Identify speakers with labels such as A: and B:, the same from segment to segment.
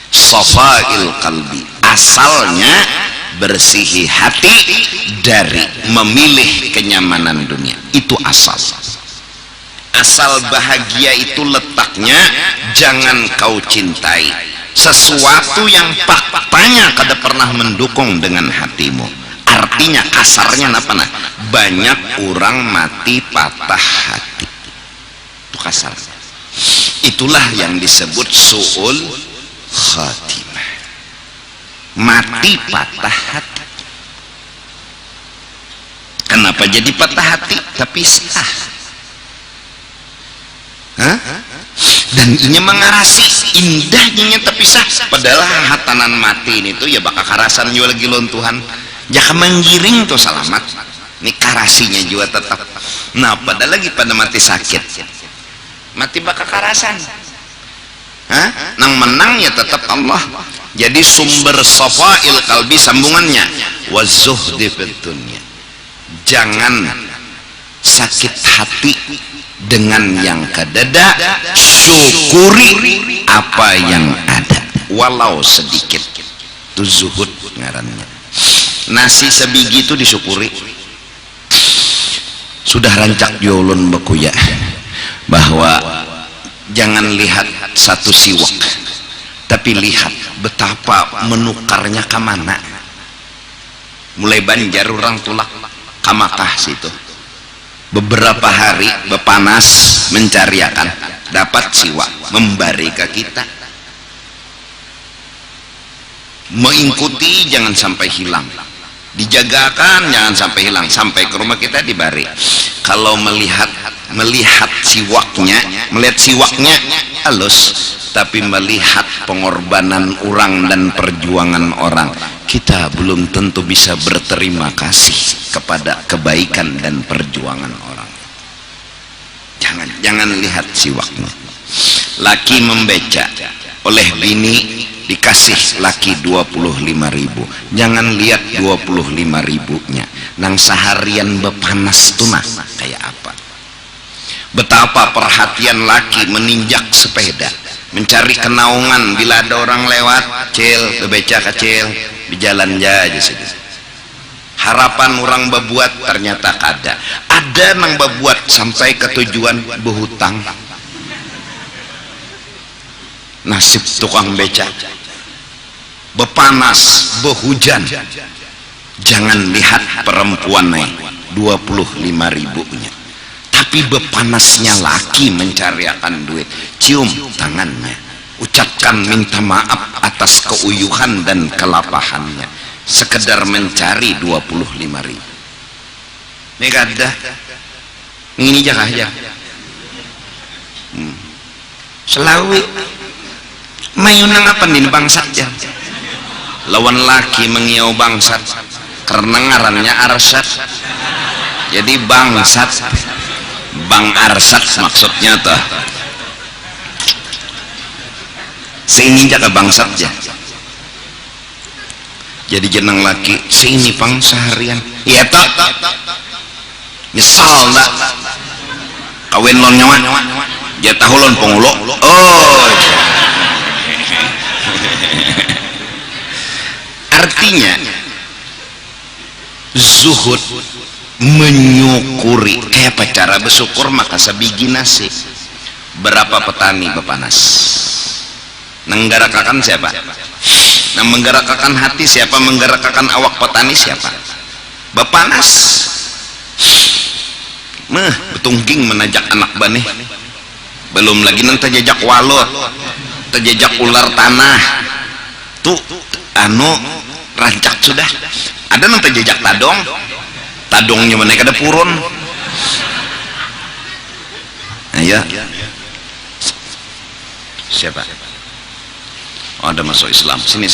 A: Safail qalbi, asalnya bersihi hati dari memilih kenyamanan dunia. Itu asal bahagia itu letaknya jangan kau cintai sesuatu yang faktanya kada pernah mendukung dengan hatimu. Artinya kasarnya apa nah? Banyak orang mati patah hati. Itu kasarnya. Itulah yang disebut su'ul khatimah, mati patah hati. Kenapa jadi patah hati? Tapi sah. Dan ini mengarasi indahnya tapi sah. Padahal hatanan mati ini tuh ya bakal karasan juga lagi lon Tuhan. Jangan menggiring tuh selamat. Ini karasinya juga tetap. Nah padahal lagi pada mati sakit, mati bakal karasan. Nang menang ya tetap Allah. Jadi sumber safail qalbi sambungannya wazuhdi fid dunya. Jangan sakit hati dengan yang kedada, syukuri apa yang ada walau sedikit. Itu zuhud ngarannya. Nasi sebiji itu disyukuri. Sudah rancak jolon bekuya bahwa jangan lihat satu siwak, tapi lihat betapa menukarnya ke mana. Mulai Banjar orang tulak ke Makkah situ. Beberapa hari bepanas mencariakan, dapat siwak memberi ke kita. Mengikuti jangan sampai hilang, dijagakan jangan sampai hilang, sampai ke rumah kita dibari. Kalau melihat siwaknya, melihat siwaknya halus, tapi melihat pengorbanan orang dan perjuangan orang, kita belum tentu bisa berterima kasih kepada kebaikan dan perjuangan orang. Jangan lihat siwaknya. Laki membeca oleh bini dikasih laki 25.000, jangan lihat 25.000-nya. Nang seharian bepanas tuh nah kayak apa. Betapa perhatian laki meninjak sepeda, mencari kenaungan bila ada orang lewat, cil, bebeca kecil, di jalan aja sih. Harapan orang berbuat ternyata ada nang berbuat sampai ke tujuan berhutang. Nasib tukang beca bepanas, berhujan, jangan lihat perempuan 25.000-nya, tapi bepanasnya laki mencariakan duit, cium tangannya, ucapkan minta maaf atas keuyuhan dan kelapahannya, sekedar mencari 25.000. Ini kada ini jaga aja selawi mayunang apa nih bangsat ya lawan laki mengiau bangsat karena ngarannya arsat, jadi bangsat bang arsat maksudnya tuh seini jaga bangsat ya. Jadi jenang laki seini pang seharian iya tak misal tak kawin lon nyawa jatah ulon pengulo artinya zuhud menyukuri. Kayak apa cara bersyukur? Maka sebiji nasi. Berapa petani bepanas menggerakkan siapa? Nah, menggerakkan hati siapa? Menggerakkan awak petani siapa? Bepanas betungging menajak anak bani, belum lagi nanti jajak walot, terjejak ular tanah tuh rancak sudah. Ada nanti jejak tadongnya mana kada purun. Nah, ya siapa? Oh, ada masuk Islam. Sini.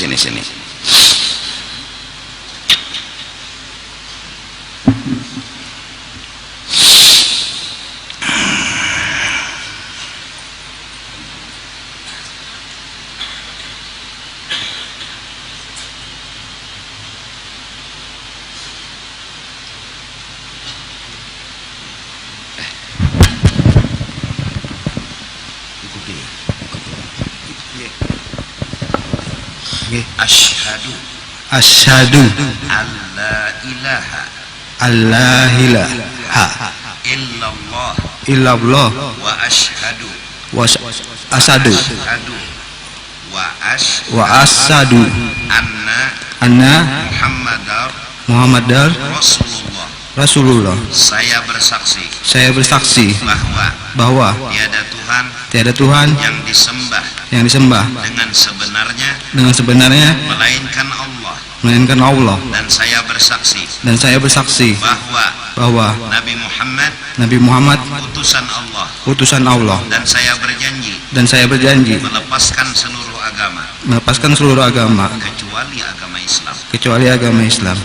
A: Asyhadu
B: asyhadu
A: alla ilaha illallah
B: illallah
A: wa asyhadu
B: wa asadu wa asadu anna Muhammadar Rasulullah.
A: Saya bersaksi
B: bahwa tiada Tuhan yang disembah dengan sebenarnya melainkan Allah, dan saya bersaksi bahwa Nabi Muhammad utusan Allah, dan saya berjanji melepaskan seluruh agama kecuali agama Islam.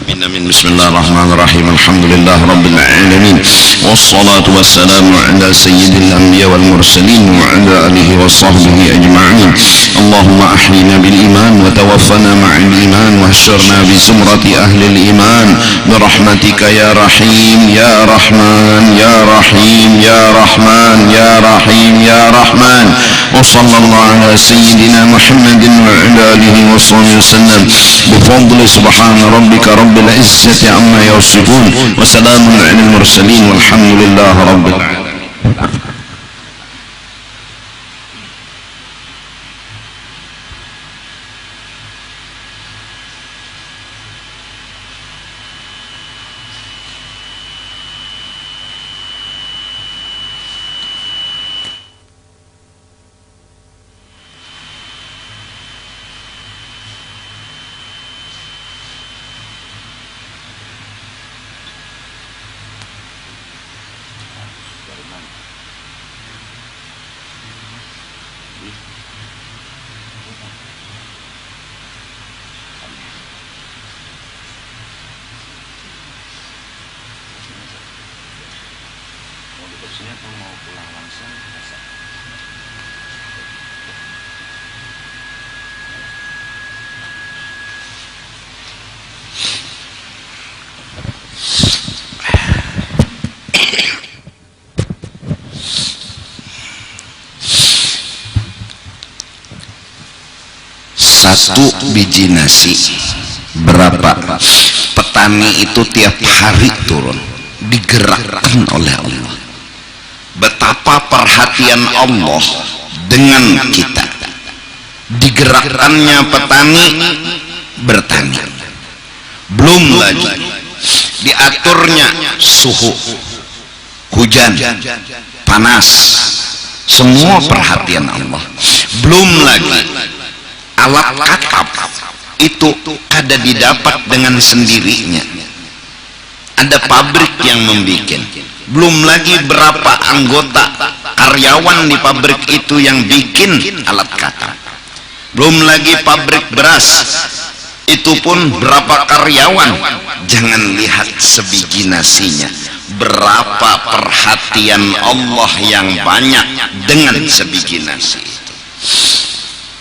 A: Amin amin. Bismillahirrahmanirrahim. Alhamdulillah rabbil alamin. Wassalatu wassalamu ala sayyidil anbiya wal mursalin wa ala alihi wa sahbihi ajma'in. Allahumma ahyina bil iman wa tawaffana ma'al iman wa hasyurna bi zumrati ahli al iman bi rahmatika ya rahim ya rahman ya rahim ya rahman ya rahim ya rahman. Wa sallallahu ala sayyidina Muhammadin wa ala alihi wa sahbihi wasallam bi fadli subhana rabbika rabbil العزة عما يصفون وسلام على المرسلين والحمد لله رب العالمين. Satu biji nasi berapa petani itu tiap hari turun digerakkan oleh Allah. Betapa perhatian Allah dengan kita. Digerakkannya petani bertani. Belum lagi diaturnya suhu, hujan, panas, semua perhatian Allah. Belum lagi alat katab itu ada didapat dengan sendirinya, ada pabrik yang membikin. Belum lagi berapa anggota karyawan di pabrik itu yang bikin alat katab. Belum lagi pabrik beras itu pun berapa karyawan. Jangan lihat sebiji nasinya, berapa perhatian Allah yang banyak dengan sebiji nasi.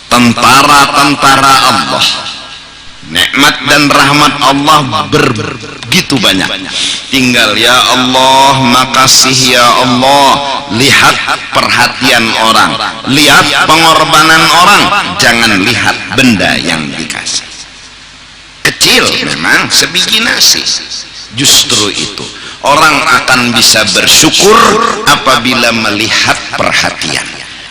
A: Tentara-tentara Allah, nikmat dan rahmat Allah begitu banyak. Tinggal ya Allah, makasih ya Allah. Lihat perhatian orang, lihat pengorbanan orang. Jangan lihat benda yang dikasih. Kecil memang sebiji nasi. Justru itu orang akan bisa bersyukur apabila melihat perhatian.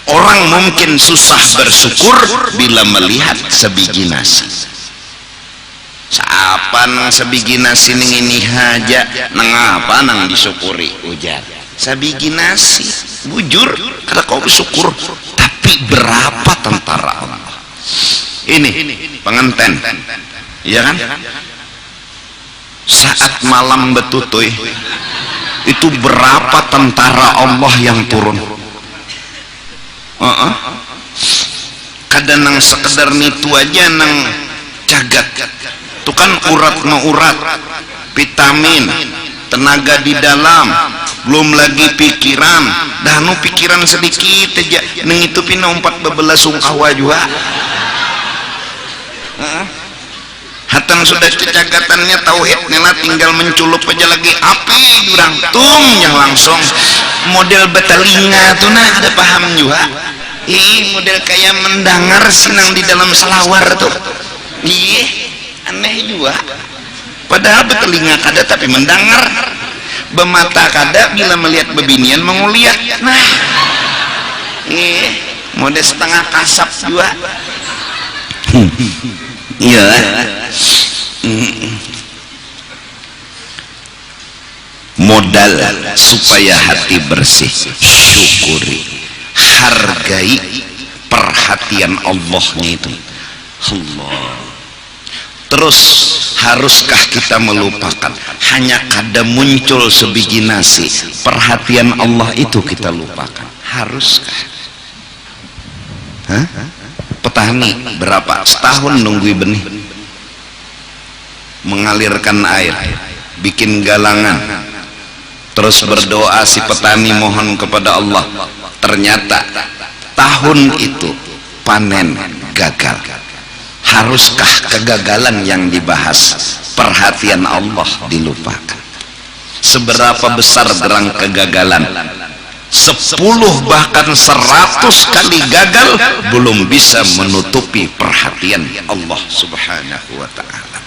A: Orang mungkin susah bersyukur bila melihat sebiji nasi. Siapa nang sebiji nasi ning ini aja, nang apa nang disyukuri ujar. Sebiji nasi, bujur kada kau bersyukur. Tapi berapa tentara Allah? Ini penganten, iya kan? Saat malam betutuy, itu berapa tentara Allah yang turun? Kadang nang sekedar nitu aja nang cagat itu kan urat no urat, vitamin, tenaga di dalam, belum lagi pikiran. Dah nu pikiran sedikit aja nang itu pina 14 sungkawa juga. Hatang sudah cecagatannya tauhid nela tinggal menculup aja lagi api jurang tung yang langsung model betalinga tuh nah ada paham juga. model kayak mendengar sinang di dalam selawar tuh. Aneh juga. Padahal betelinga kada tapi mendengar, bemata kada bila melihat bebinian menguliat. Nah, model setengah kasap juga. Iya. Modal supaya hati bersih, syukuri, hargai perhatian Allahnya itu. Allah. Terus haruskah kita melupakan? Hanya kada muncul sebiji nasi, perhatian Allah itu kita lupakan. Haruskah? Hah? Petani berapa setahun nunggu benih, mengalirkan air, bikin galangan, terus berdoa si petani mohon kepada Allah. Ternyata tahun itu panen gagal. Haruskah kegagalan yang dibahas, perhatian Allah dilupakan? Seberapa besar gerang kegagalan, 10 bahkan 100 kali gagal belum bisa menutupi perhatian Allah subhanahu wa ta'ala.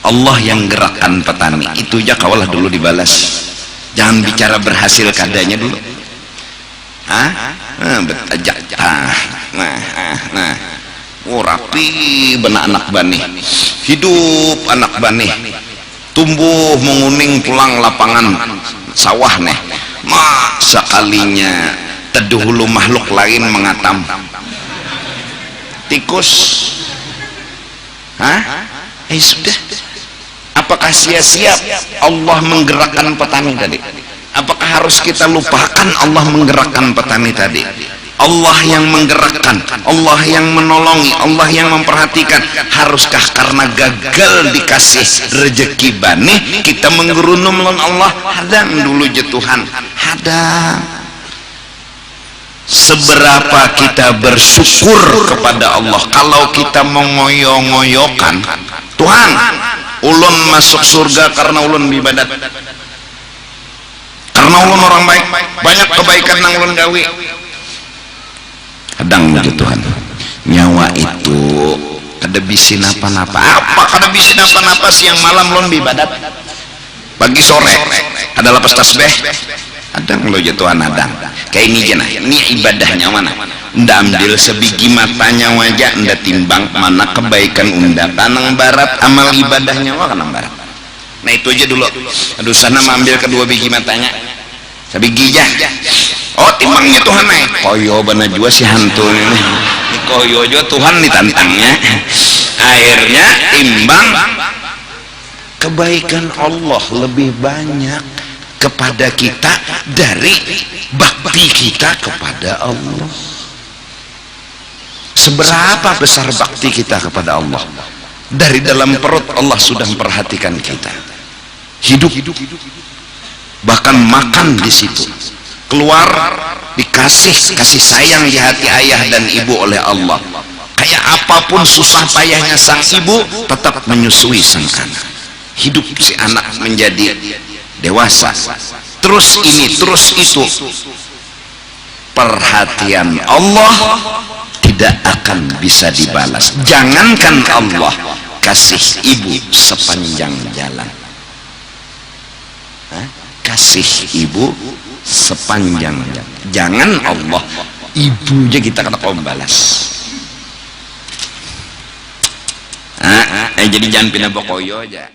A: Allah yang gerakkan petani itu aja kawalah dulu dibalas. Jangan bicara berhasil kadanya dulu. Betajak. Rapi benak anak bani, hidup anak bani, tumbuh menguning pulang lapangan sawah nih. Sekalinya teduh hulu makhluk lain mengatam tikus. Sudah. Apakah sia-sia Allah menggerakkan petani tadi? Apakah harus kita lupakan Allah menggerakkan petani tadi? Allah yang menggerakkan, Allah yang menolongi, Allah yang memperhatikan. Haruskah karena gagal dikasih rezeki bani kita menggerunum lawan Allah? Hadang dulu je Tuhan, hadang. Seberapa kita bersyukur kepada Allah. Kalau kita mengoyo-ngoyokan, Tuhan ulun masuk surga karena ulun ibadat, karena ulun orang baik, banyak kebaikan yang ulun gawe. Kadang begitu Tuhan, nyawa itu kada bisin apa-apa. Apa kada bisin apa-apa? Siang malam lon ibadat, pagi sore ada lepas tasbih. Adang lo Tuhan, adang kayak ini jenah. Ini ibadahnya mana? Nda ambil sebiji matanya wajah, nda timbang mana kebaikan unda kanang barat, amal ibadahnya wah kanang barat. Nah itu aja dulu. Aduh sana ambil kedua biji matanya, sebiji aja. Oh timbangnya Tuhan naik koyo bana juga si hantu ini koyo juga Tuhan ditantangnya. Akhirnya timbang kebaikan Allah lebih banyak kepada kita dari bakti kita kepada Allah. Seberapa besar bakti kita kepada Allah? Dari dalam perut Allah sudah memperhatikan kita, hidup, bahkan makan di situ, keluar dikasih kasih sayang di hati ayah dan ibu oleh Allah. Kayak apapun susah payahnya sang ibu tetap menyusui sang anak. Hidup si anak menjadi dewasa, terus ini terus itu. Perhatian Allah tidak akan bisa dibalas. Jangankan Allah, kasih ibu sepanjang jalan. Kasih ibu sepanjang jalan. Jangan Allah, ibu aja kita kata kau balas. Jadi jangan pindah bokoyo aja.